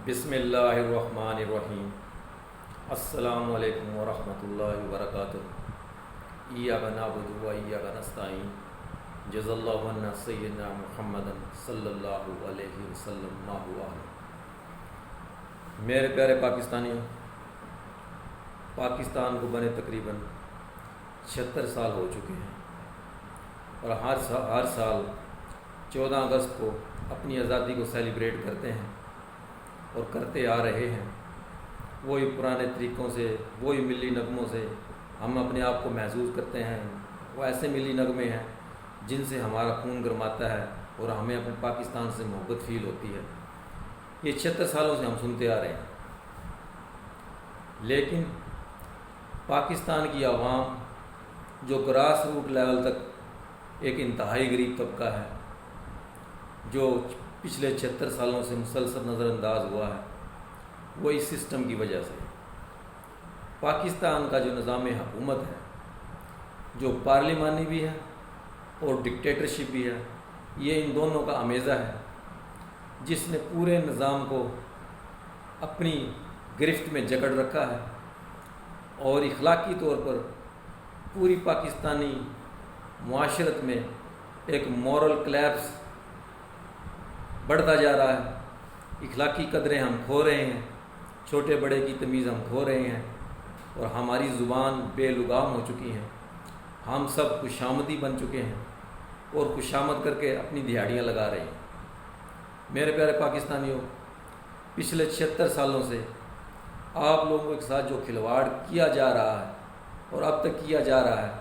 بسم اللہ الرحمن الرحیم۔ السلام علیکم ورحمۃ اللہ وبرکاتہ۔ ایاک نعبد و ایاک نستعین۔ جزا اللہ عنا سیدنا محمد صلی اللہ علیہ وسلم ما ہوا۔ میرے پیارے پاکستانیوں، پاکستان کو بنے تقریباً 76 سال ہو چکے ہیں، اور ہر سال 14 اگست کو اپنی آزادی کو سیلیبریٹ کرتے ہیں اور کرتے آ رہے ہیں۔ وہی پرانے طریقوں سے، وہی ملی نغموں سے ہم اپنے آپ کو محظوظ کرتے ہیں۔ وہ ایسے ملی نغمے ہیں جن سے ہمارا خون گرماتا ہے اور ہمیں اپنے پاکستان سے محبت فیل ہوتی ہے۔ یہ 76 سالوں سے ہم سنتے آ رہے ہیں، لیکن پاکستان کی عوام جو گراس روٹ لیول تک ایک انتہائی غریب طبقہ ہے، جو پچھلے 76 سالوں سے مسلسل نظر انداز ہوا ہے، وہ اس سسٹم کی وجہ سے پاکستان کا جو نظام حکومت ہے، جو پارلیمانی بھی ہے اور ڈکٹیٹرشپ بھی ہے، یہ ان دونوں کا امیزہ ہے، جس نے پورے نظام کو اپنی گرفت میں جکڑ رکھا ہے اور اخلاقی طور پر پوری پاکستانی معاشرت میں ایک مورل کلیپس بڑھتا جا رہا ہے۔ اخلاقی قدریں ہم کھو رہے ہیں، چھوٹے بڑے کی تمیز ہم کھو رہے ہیں، اور ہماری زبان بے لگام ہو چکی ہیں۔ ہم سب خوشامدی بن چکے ہیں اور خوشامد کر کے اپنی دہاڑیاں لگا رہے ہیں۔ میرے پیارے پاکستانیوں، پچھلے 76 سالوں سے آپ لوگوں کے ساتھ جو کھلواڑ کیا جا رہا ہے اور اب تک کیا جا رہا ہے،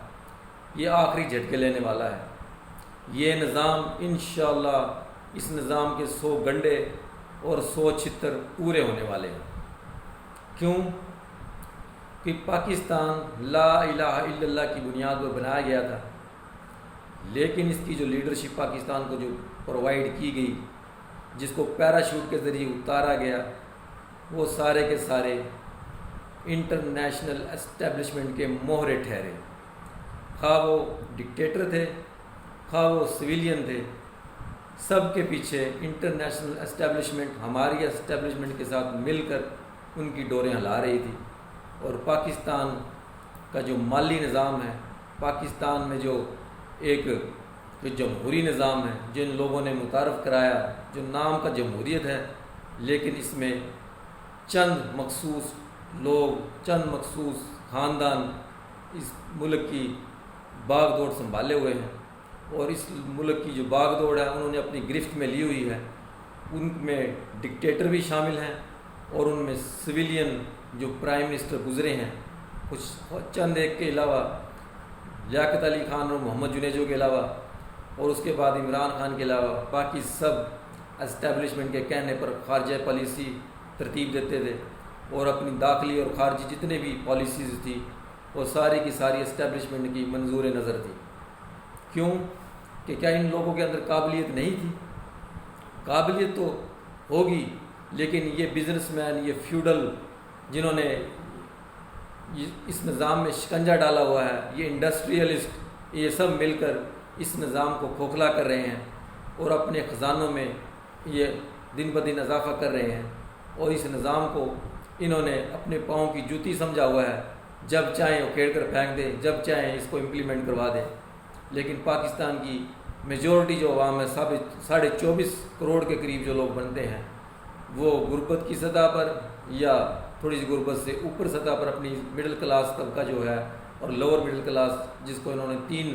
یہ آخری جھٹکے لینے والا ہے۔ یہ نظام انشاءاللہ، اس نظام کے 100 گنڈے اور 100 چھتر پورے ہونے والے ہیں۔ کیوں؟ کہ پاکستان لا الہ الا اللہ کی بنیاد پر بنایا گیا تھا، لیکن اس کی جو لیڈرشپ پاکستان کو جو پرووائڈ کی گئی، جس کو پیراشوٹ کے ذریعے اتارا گیا، وہ سارے کے سارے انٹرنیشنل اسٹیبلشمنٹ کے مہرے ٹھہرے۔ خواہ وہ ڈکٹیٹر تھے، خواہ وہ سویلین تھے، سب کے پیچھے انٹرنیشنل اسٹیبلشمنٹ ہماری اسٹیبلشمنٹ کے ساتھ مل کر ان کی ڈوریں ہلا رہی تھی، اور پاکستان کا جو مالی نظام ہے، پاکستان میں جو ایک جمہوری نظام ہے، جن لوگوں نے متعارف کرایا، جو نام کا جمہوریت ہے، لیکن اس میں چند مخصوص لوگ، چند مخصوص خاندان اس ملک کی باغ دوڑ سنبھالے ہوئے ہیں، اور اس ملک کی جو باغ دوڑ ہے انہوں نے اپنی گرفت میں لی ہوئی ہے۔ ان میں ڈکٹیٹر بھی شامل ہیں، اور ان میں سویلین جو پرائم منسٹر گزرے ہیں، کچھ چند ایک کے علاوہ، لیاقت علی خان اور محمد جنیجو کے علاوہ، اور اس کے بعد عمران خان کے علاوہ، باقی سب اسٹیبلشمنٹ کے کہنے پر خارجہ پالیسی ترتیب دیتے تھے، اور اپنی داخلی اور خارجی جتنے بھی پالیسیز تھی، وہ ساری کی ساری اسٹیبلشمنٹ کی منظور نظر تھی۔ کیوں؟ کہ کیا ان لوگوں کے اندر قابلیت نہیں تھی؟ قابلیت تو ہوگی، لیکن یہ بزنس مین، یہ فیوڈل جنہوں نے اس نظام میں شکنجہ ڈالا ہوا ہے، یہ انڈسٹریلسٹ، یہ سب مل کر اس نظام کو کھوکھلا کر رہے ہیں، اور اپنے خزانوں میں یہ دن بدن اضافہ کر رہے ہیں، اور اس نظام کو انہوں نے اپنے پاؤں کی جوتی سمجھا ہوا ہے۔ جب چاہیں اکھیڑ کر پھینک دیں، جب چاہیں اس کو امپلیمنٹ کروا دیں۔ لیکن پاکستان کی میجورٹی جو عوام ہے، 24.5 کروڑ کے قریب جو لوگ بنتے ہیں، وہ غربت کی سطح پر یا تھوڑی سی غربت سے اوپر سطح پر اپنی مڈل کلاس طبقہ جو ہے، اور لوور مڈل کلاس، جس کو انہوں نے 3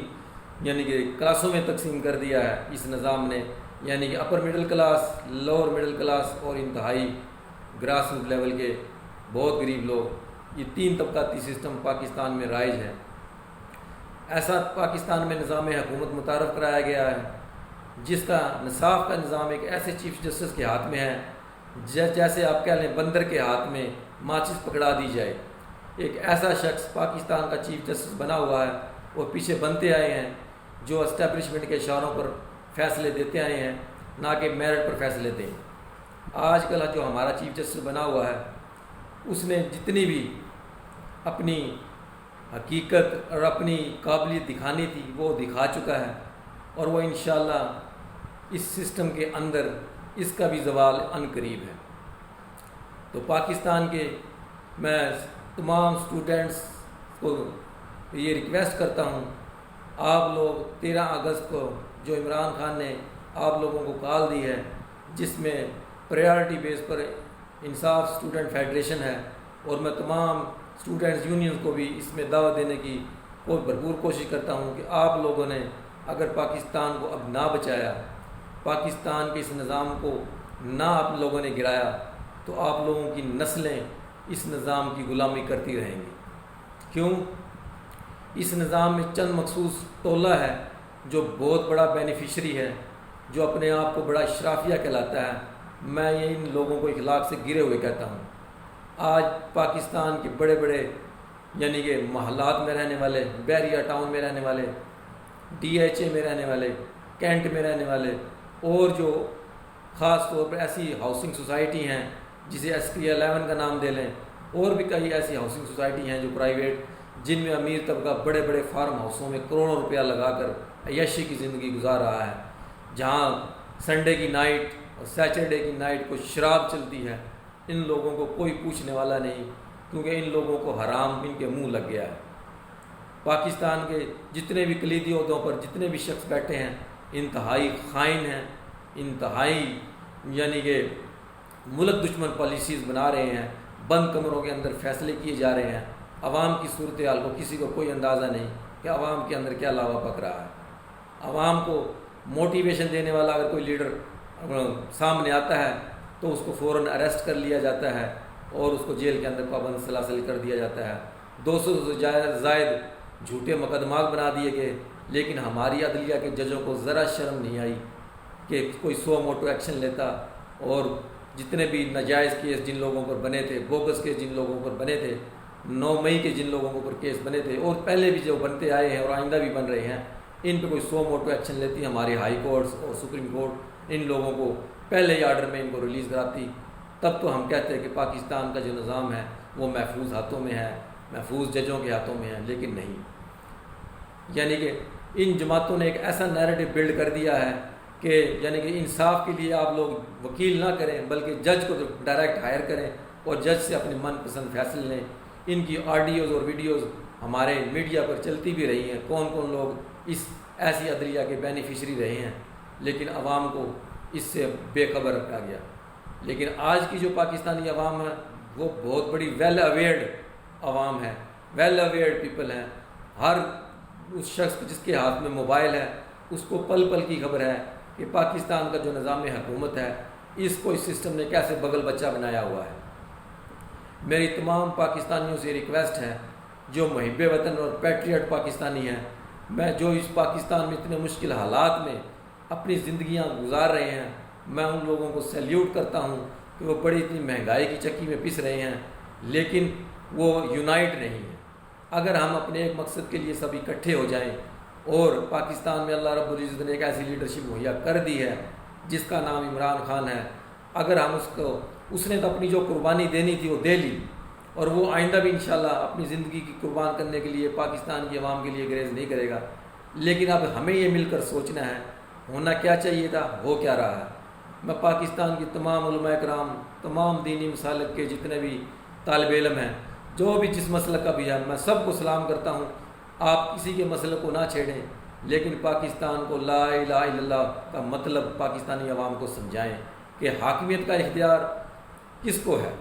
یعنی کہ کلاسوں میں تقسیم کر دیا ہے اس نظام نے، یعنی کہ upper middle class, lower middle class اور انتہائی گراس روٹ لیول کے بہت غریب لوگ، یہ 3 طبقاتی سسٹم پاکستان میں رائج ہے۔ ایسا پاکستان میں نظام حکومت متعارف کرایا گیا ہے، جس کا انصاف کا نظام ایک ایسے چیف جسٹس کے ہاتھ میں ہے جیسے آپ کہہ لیں بندر کے ہاتھ میں ماچس پکڑا دی جائے۔ ایک ایسا شخص پاکستان کا چیف جسٹس بنا ہوا ہے، وہ پیچھے بنتے آئے ہیں، جو اسٹیبلشمنٹ کے اشاروں پر فیصلے دیتے آئے ہیں، نہ کہ میرٹ پر فیصلے دیں۔ آج کل جو ہمارا چیف جسٹس بنا ہوا ہے، اس نے جتنی بھی اپنی حقیقت اور اپنی قابلیت دکھانی تھی وہ دکھا چکا ہے، اور وہ انشاءاللہ اس سسٹم کے اندر اس کا بھی زوال ان قریب ہے۔ تو پاکستان کے میں تمام اسٹوڈنٹس کو یہ ریکویسٹ کرتا ہوں، آپ لوگ 13 اگست کو جو عمران خان نے آپ لوگوں کو کال دی ہے، جس میں پریارٹی بیس پر انصاف اسٹوڈنٹ فیڈریشن ہے، اور میں تمام اسٹوڈنٹس یونینز کو بھی اس میں دعوت دینے کی بھرپور کوشش کرتا ہوں کہ آپ لوگوں نے اگر پاکستان کو اب نہ بچایا، پاکستان کے اس نظام کو نہ آپ لوگوں نے گرایا، تو آپ لوگوں کی نسلیں اس نظام کی غلامی کرتی رہیں گی۔ کیوں؟ اس نظام میں چند مخصوص ٹولہ ہے جو بہت بڑا بینیفیشری ہے، جو اپنے آپ کو بڑا اشرافیہ کہلاتا ہے۔ میں یہ ان لوگوں کو اخلاق سے گرے ہوئے کہتا ہوں۔ آج پاکستان کے بڑے بڑے یعنی کہ محلات میں رہنے والے، بحریہ ٹاؤن میں رہنے والے، DHA میں رہنے والے، کینٹ میں رہنے والے، اور جو خاص طور پر ایسی ہاؤسنگ سوسائٹی ہیں جسے SP11 کا نام دے لیں، اور بھی کئی ایسی ہاؤسنگ سوسائٹی ہیں جو پرائیویٹ، جن میں امیر طبقہ بڑے بڑے فارم ہاؤسوں میں کروڑوں روپیہ لگا کر عیاشی کی زندگی گزار رہا ہے، جہاں سنڈے کی نائٹ اور سیچرڈے کی نائٹ کو شراب چلتی ہے۔ ان لوگوں کو کوئی پوچھنے والا نہیں، کیونکہ ان لوگوں کو حرام ان کے منہ لگ گیا ہے۔ پاکستان کے جتنے بھی کلیدی عہدوں پر جتنے بھی شخص بیٹھے ہیں، انتہائی خائن ہیں، انتہائی یعنی کہ ملک دشمن پالیسیز بنا رہے ہیں، بند کمروں کے اندر فیصلے کیے جا رہے ہیں۔ عوام کی صورتحال کو کسی کو کوئی اندازہ نہیں کہ عوام کے اندر کیا لاوا پک رہا ہے۔ عوام کو موٹیویشن دینے والا اگر کوئی لیڈر سامنے آتا ہے تو اس کو فوراً اریسٹ کر لیا جاتا ہے اور اس کو جیل کے اندر پابند سلاسل کر دیا جاتا ہے۔ 200 سے زائد جھوٹے مقدمات بنا دیے گئے، لیکن ہماری عدلیہ کے ججوں کو ذرا شرم نہیں آئی کہ کوئی سو موٹو ایکشن لیتا، اور جتنے بھی ناجائز کیس جن لوگوں پر بنے تھے، بوگس کیس جن لوگوں پر بنے تھے، 9 مئی کے جن لوگوں پر کیس بنے تھے، اور پہلے بھی جو بنتے آئے ہیں اور آئندہ بھی بن رہے ہیں، ان پہ کوئی سو موٹو ایکشن لیتی ہماری ہائی کورٹس اور سپریم کورٹ، ان لوگوں کو پہلے ہی آرڈر میں ان کو ریلیز کراتی، تب تو ہم کہتے ہیں کہ پاکستان کا جو نظام ہے وہ محفوظ ہاتھوں میں ہے، محفوظ ججوں کے ہاتھوں میں ہے، لیکن نہیں۔ یعنی کہ ان جماعتوں نے ایک ایسا نیریٹو بلڈ کر دیا ہے کہ یعنی کہ انصاف کے لیے آپ لوگ وکیل نہ کریں، بلکہ جج کو ڈائریکٹ ہائر کریں اور جج سے اپنے من پسند فیصلے لیں۔ ان کی آڈیوز اور ویڈیوز ہمارے میڈیا پر چلتی بھی رہی ہیں، کون کون لوگ اس ایسی عدلیہ کے بینیفیشری رہے ہیں، لیکن عوام کو اس سے بے خبر رکھا گیا۔ لیکن آج کی جو پاکستانی عوام ہے وہ بہت بڑی ویل اویئرڈ عوام ہے، ویل اویئرڈ پیپل ہیں۔ ہر اس شخص جس کے ہاتھ میں موبائل ہے اس کو پل پل کی خبر ہے کہ پاکستان کا جو نظام حکومت ہے اس کو اس سسٹم نے کیسے بغل بچہ بنایا ہوا ہے۔ میری تمام پاکستانیوں سے ریکویسٹ ہے جو محب وطن اور پیٹریٹ پاکستانی ہیں، میں جو اس پاکستان میں اتنے مشکل حالات میں اپنی زندگیاں گزار رہے ہیں، میں ان لوگوں کو سیلیوٹ کرتا ہوں کہ وہ بڑی اتنی مہنگائی کی چکی میں پس رہے ہیں، لیکن وہ یونائٹ نہیں ہیں۔ اگر ہم اپنے ایک مقصد کے لیے سب اکٹھے ہو جائیں، اور پاکستان میں اللہ رب العزت نے ایک ایسی لیڈرشپ مہیا کر دی ہے جس کا نام عمران خان ہے، اگر ہم اس نے تو اپنی جو قربانی دینی تھی وہ دے لی، اور وہ آئندہ بھی انشاءاللہ اپنی زندگی کی قربان کرنے کے لیے پاکستان کی عوام کے لیے گریز نہیں کرے گا۔ لیکن اب ہمیں یہ مل کر سوچنا ہے ہونا کیا چاہیے تھا، ہو کیا رہا ہے۔ میں پاکستان کی تمام علماء کرام، تمام دینی مسالک کے جتنے بھی طالب علم ہیں، جو بھی جس مسلک کا بھی ہے، میں سب کو سلام کرتا ہوں۔ آپ کسی کے مسئلے کو نہ چھیڑیں، لیکن پاکستان کو لا الہ الا اللہ کا مطلب پاکستانی عوام کو سمجھائیں کہ حاکمیت کا اختیار کس کو ہے۔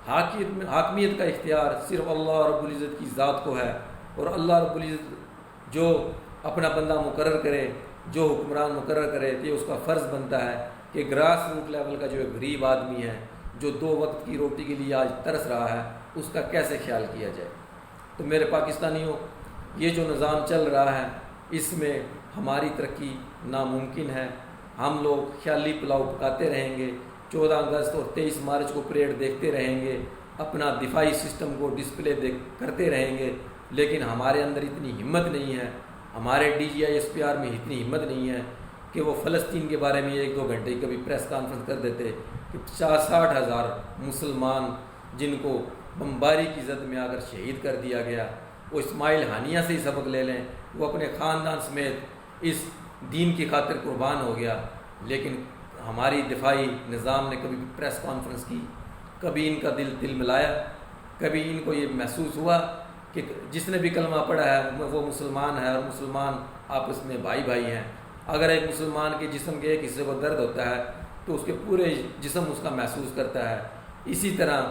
حاکمیت کا اختیار صرف اللہ رب العزت کی ذات کو ہے، اور اللہ رب العزت جو اپنا بندہ مقرر کرے، جو حکمران مقرر کرے، تو یہ اس کا فرض بنتا ہے کہ گراس روٹ لیول کا جو ایک غریب آدمی ہے جو 2 وقت کی روٹی کے لیے آج ترس رہا ہے، اس کا کیسے خیال کیا جائے۔ تو میرے پاکستانیوں، یہ جو نظام چل رہا ہے اس میں ہماری ترقی ناممکن ہے۔ ہم لوگ خیالی پلاؤ پکاتے رہیں گے، 14 اگست اور 23 مارچ کو پریڈ دیکھتے رہیں گے، اپنا دفاعی سسٹم کو ڈسپلے کرتے رہیں گے، لیکن ہمارے اندر اتنی ہمت نہیں ہے، ہمارے DGI SPR میں اتنی ہمت نہیں ہے کہ وہ فلسطین کے بارے میں 1-2 گھنٹے کبھی پریس کانفرنس کر دیتے کہ 60,000 مسلمان جن کو بمباری کی زد میں آ کر شہید کر دیا گیا، وہ اسماعیل ہانیہ سے ہی سبق لے لیں، وہ اپنے خاندان سمیت اس دین کی خاطر قربان ہو گیا، لیکن ہماری دفاعی نظام نے کبھی پریس کانفرنس کی، کبھی ان کا دل ملایا، کبھی ان کو یہ محسوس ہوا کہ جس نے بھی کلمہ پڑھا ہے وہ مسلمان ہے اور مسلمان آپس میں بھائی بھائی ہیں۔ اگر ایک مسلمان کے جسم کے ایک حصے کو درد ہوتا ہے تو اس کے پورے جسم اس کا محسوس کرتا ہے۔ اسی طرح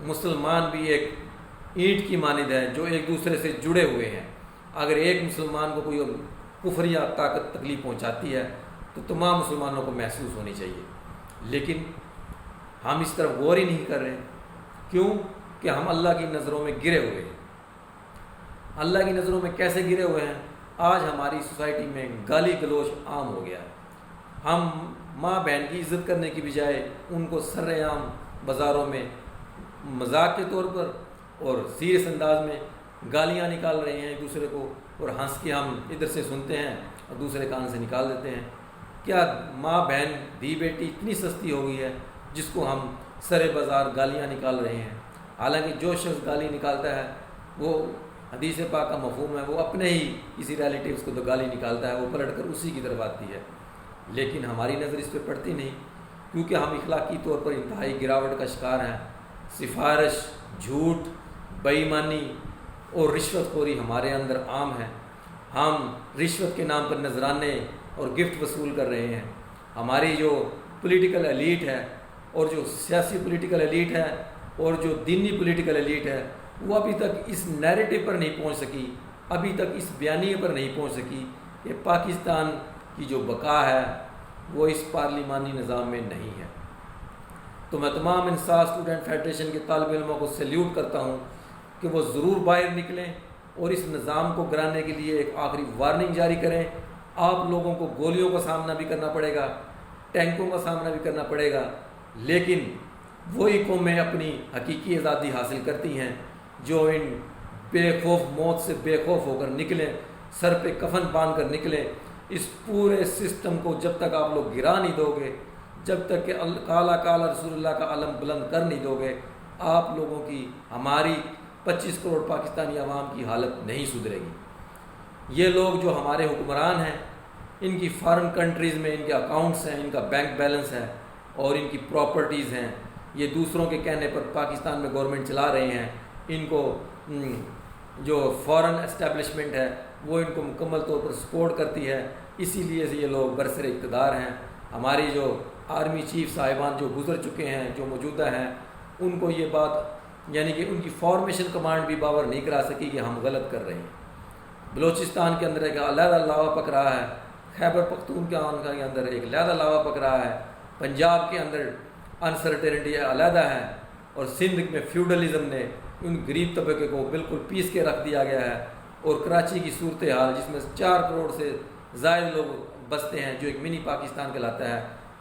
مسلمان بھی ایک اینٹ کی مانند ہے جو ایک دوسرے سے جڑے ہوئے ہیں۔ اگر ایک مسلمان کو کوئی کفر یا طاقت تکلیف پہنچاتی ہے تو تمام مسلمانوں کو محسوس ہونی چاہیے، لیکن ہم اس طرف غور ہی نہیں کر رہے۔ کیوں؟ کہ ہم اللہ کی نظروں میں گرے ہوئے ہیں۔ اللہ کی نظروں میں کیسے گرے ہوئے ہیں؟ آج ہماری سوسائٹی میں گالی گلوچ عام ہو گیا۔ ہم ماں بہن کی عزت کرنے کی بجائے ان کو سر عام بازاروں میں مذاق کے طور پر اور سیریس انداز میں گالیاں نکال رہے ہیں ایک دوسرے کو، اور ہنس کے ہم ادھر سے سنتے ہیں اور دوسرے کان سے نکال دیتے ہیں۔ کیا ماں بہن دھی بیٹی اتنی سستی ہو گئی ہے جس کو ہم سر بازار گالیاں نکال رہے ہیں؟ حالانکہ جو شخص گالی نکالتا ہے وہ حدیث پاک کا مفہوم ہے، وہ اپنے ہی کسی ریلیٹیوز کو تو گالی نکالتا ہے، وہ پلٹ کر اسی کی طرف آتی ہے، لیکن ہماری نظر اس پہ پڑتی نہیں، کیونکہ ہم اخلاقی طور پر انتہائی گراوٹ کا شکار ہیں۔ سفارش، جھوٹ، بے ایمانی اور رشوت خوری ہمارے اندر عام ہے۔ ہم رشوت کے نام پر نذرانے اور گفٹ وصول کر رہے ہیں۔ ہماری جو پولیٹیکل ایلیٹ ہے اور جو سیاسی پولیٹیکل ایلیٹ ہے اور جو دینی پولیٹیکل ایلیٹ ہے وہ ابھی تک اس نیریٹو پر نہیں پہنچ سکی، ابھی تک اس بیانیے پر نہیں پہنچ سکی کہ پاکستان کی جو بقا ہے وہ اس پارلیمانی نظام میں نہیں ہے۔ تو میں تمام انصاف اسٹوڈنٹ فیڈریشن کے طالب علموں کو سیلیوٹ کرتا ہوں کہ وہ ضرور باہر نکلیں اور اس نظام کو گرانے کے لیے ایک آخری وارننگ جاری کریں۔ آپ لوگوں کو گولیوں کا سامنا بھی کرنا پڑے گا، ٹینکوں کا سامنا بھی کرنا پڑے گا، لیکن وہی قومیں اپنی حقیقی آزادی حاصل کرتی ہیں جو ان بے خوف موت سے بے خوف ہو کر نکلیں، سر پہ کفن باندھ کر نکلیں۔ اس پورے سسٹم کو جب تک آپ لوگ گرا نہیں دو گے، جب تک کہ کالا کالا رسول اللہ کا علم بلند کر نہیں دو گے، آپ لوگوں کی، ہماری 25 کروڑ پاکستانی عوام کی حالت نہیں سدھرے گی۔ یہ لوگ جو ہمارے حکمران ہیں، ان کی فارن کنٹریز میں ان کے اکاؤنٹس ہیں، ان کا بینک بیلنس ہے اور ان کی پراپرٹیز ہیں، یہ دوسروں کے کہنے پر پاکستان میں گورنمنٹ چلا رہے ہیں۔ ان کو جو فارن اسٹیبلشمنٹ ہے وہ ان کو مکمل طور پر سپورٹ کرتی ہے، اسی لیے سے یہ لوگ برسر اقتدار ہیں۔ ہماری جو آرمی چیف صاحبان جو گزر چکے ہیں، جو موجودہ ہیں، ان کو یہ بات یعنی کہ ان کی فارمیشن کمانڈ بھی باور نہیں کرا سکی کہ ہم غلط کر رہے ہیں۔ بلوچستان کے اندر ایک علیحدہ لاوا پک رہا ہے، خیبر پختونخوا کے اندر ایک علیحدہ لاوا پک رہا ہے، پنجاب کے اندر انسرٹینٹی علیحدہ ہے، اور سندھ میں فیوڈلزم نے ان غریب طبقے کو بالکل پیس کے رکھ دیا گیا ہے، اور کراچی کی صورتحال جس میں 4 کروڑ سے زائد لوگ بستے ہیں، جو ایک منی پاکستان کہلاتا ہے،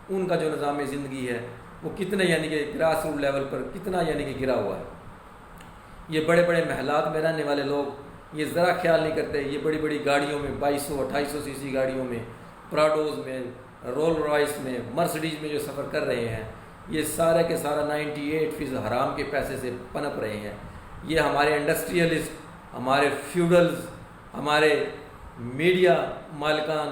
ان کا جو نظام زندگی ہے وہ کتنے یعنی کہ گراس روٹ لیول پر کتنا یعنی کہ گرا ہوا ہے۔ یہ بڑے بڑے محلات میں رہنے والے لوگ یہ ذرا خیال نہیں کرتے، یہ بڑی بڑی گاڑیوں میں 2200-2800 سی سی گاڑیوں میں، پراڈوز میں، رول رائس میں، مرسڈیز میں جو سفر کر رہے ہیں، یہ سارے کے سارا 98% حرام کے پیسے سے پنپ رہے ہیں۔ یہ ہمارے انڈسٹریلسٹ، ہمارے فیوڈلز، ہمارے میڈیا مالکان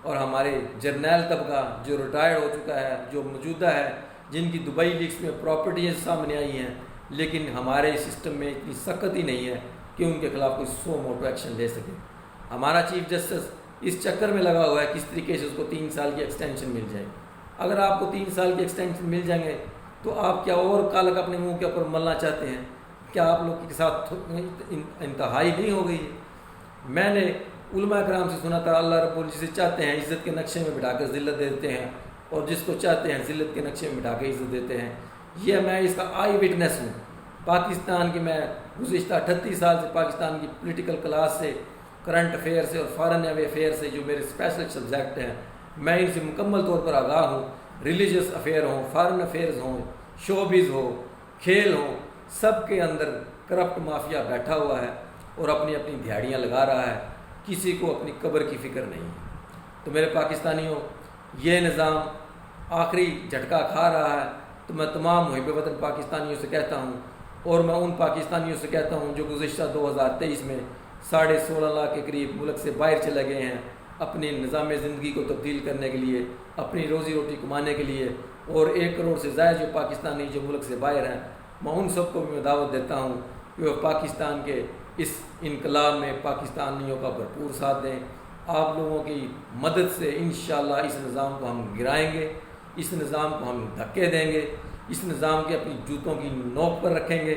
اور ہمارے جرنیل طبقہ جو ریٹائرڈ ہو چکا ہے، جو موجودہ ہے، جن کی دبئی لیکس میں پراپرٹیز سامنے آئی ہیں، لیکن ہمارے سسٹم میں اتنی سخت ہی نہیں ہے کہ ان کے خلاف کوئی سو موٹو ایکشن لے سکے۔ ہمارا چیف جسٹس اس چکر میں لگا ہوا ہے کس طریقے سے اس کو 3 سال کی ایکسٹینشن مل جائے۔ اگر آپ کو 3 سال کی ایکسٹینشن مل جائیں گے تو آپ کیا اور کالک اپنے منہ کے اوپر ملنا چاہتے ہیں؟ کیا آپ لوگ کے ساتھ انتہائی نہیں ہو گئی؟ میں نے علماء کرام سے سنا تھا اللہ رب العزت جسے چاہتے ہیں عزت کے نقشے میں بٹھا کر ذلت دیتے ہیں، اور جس کو چاہتے ہیں ذلت کے نقشے میں بٹھا کے عزت دیتے ہیں۔ یہ میں اس کا آئی وٹنس ہوں۔ پاکستان کی میں گزشتہ 38 سال سے پاکستان کی پولیٹیکل کلاس سے، کرنٹ افیئر سے اور فارن افیئر سے جو میرے اسپیشل سبجیکٹ ہیں، میں ان سے مکمل طور پر آگاہ ہوں۔ ریلیجس افیئر ہوں، فارن افیئرز ہوں، شوبز ہو، کھیل ہوں، سب کے اندر کرپٹ مافیا بیٹھا ہوا ہے اور اپنی اپنی دھیاڑیاں لگا رہا ہے، کسی کو اپنی قبر کی فکر نہیں ہے۔ تو میرے پاکستانیوں، یہ نظام آخری جھٹکا کھا رہا ہے، تو میں تمام محب وطن پاکستانیوں سے کہتا ہوں، اور میں ان پاکستانیوں سے کہتا ہوں جو گزشتہ 2023 میں 16.5 لاکھ کے قریب ملک سے باہر چلے گئے ہیں، اپنی نظام زندگی کو تبدیل کرنے کے لیے، اپنی روزی روٹی کمانے کے لیے، اور 1 کروڑ سے زائد جو پاکستانی جو ملک سے باہر ہیں، میں ان سب کو بھی میں دعوت دیتا ہوں کہ وہ پاکستان کے اس انقلاب میں پاکستانیوں کا بھرپور ساتھ دیں۔ آپ لوگوں کی مدد سے انشاءاللہ اس نظام کو ہم گرائیں گے، اس نظام کو ہم دھکے دیں گے، اس نظام کے اپنی جوتوں کی نوک پر رکھیں گے۔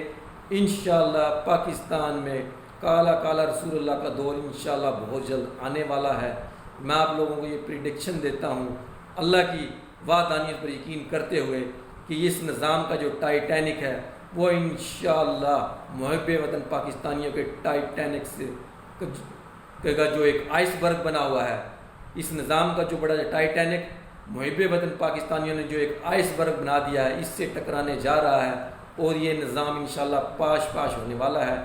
انشاءاللہ پاکستان میں کالا کالا رسول اللہ کا دور انشاءاللہ بہت جلد آنے والا ہے۔ میں آپ لوگوں کو یہ پریڈکشن دیتا ہوں اللہ کی وحدانیت پر یقین کرتے ہوئے کہ اس نظام کا جو ٹائٹینک ہے وہ انشاءاللہ محب وطن پاکستانیوں کے ٹائٹینک سے کا جو ایک آئس برگ بنا ہوا ہے، اس نظام کا جو بڑا ٹائٹینک محب وطن پاکستانیوں نے جو ایک آئس برگ بنا دیا ہے، اس سے ٹکرانے جا رہا ہے اور یہ نظام انشاءاللہ پاش ہونے والا ہے۔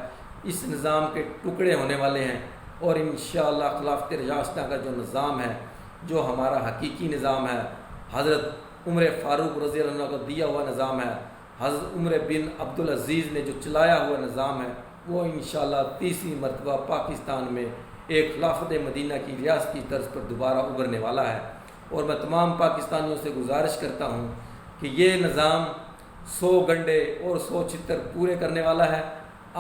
اس نظام کے ٹکڑے ہونے والے ہیں اور انشاءاللہ خلافت راشدہ کا جو نظام ہے، جو ہمارا حقیقی نظام ہے، حضرت عمر فاروق رضی اللہ عنہ کو دیا ہوا نظام ہے، حضرت عمر بن عبدالعزیز نے جو چلایا ہوا نظام ہے، وہ انشاءاللہ تیسری مرتبہ پاکستان میں ایک خلافت مدینہ کی ریاست کی طرز پر دوبارہ ابھرنے والا ہے۔ اور میں تمام پاکستانیوں سے گزارش کرتا ہوں کہ یہ نظام 100 گنڈے اور 100 چھتر پورے کرنے والا ہے۔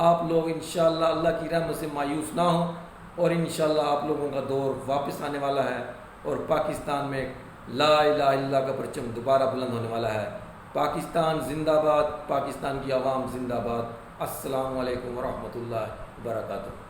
آپ لوگ انشاءاللہ اللہ کی رحمت سے مایوس نہ ہوں اور انشاءاللہ آپ لوگوں کا دور واپس آنے والا ہے اور پاکستان میں لا الہ الا اللہ کا پرچم دوبارہ بلند ہونے والا ہے۔ پاکستان زندہ باد، پاکستان کی عوام زندہ باد۔ السلام علیکم ورحمۃ اللہ وبرکاتہ۔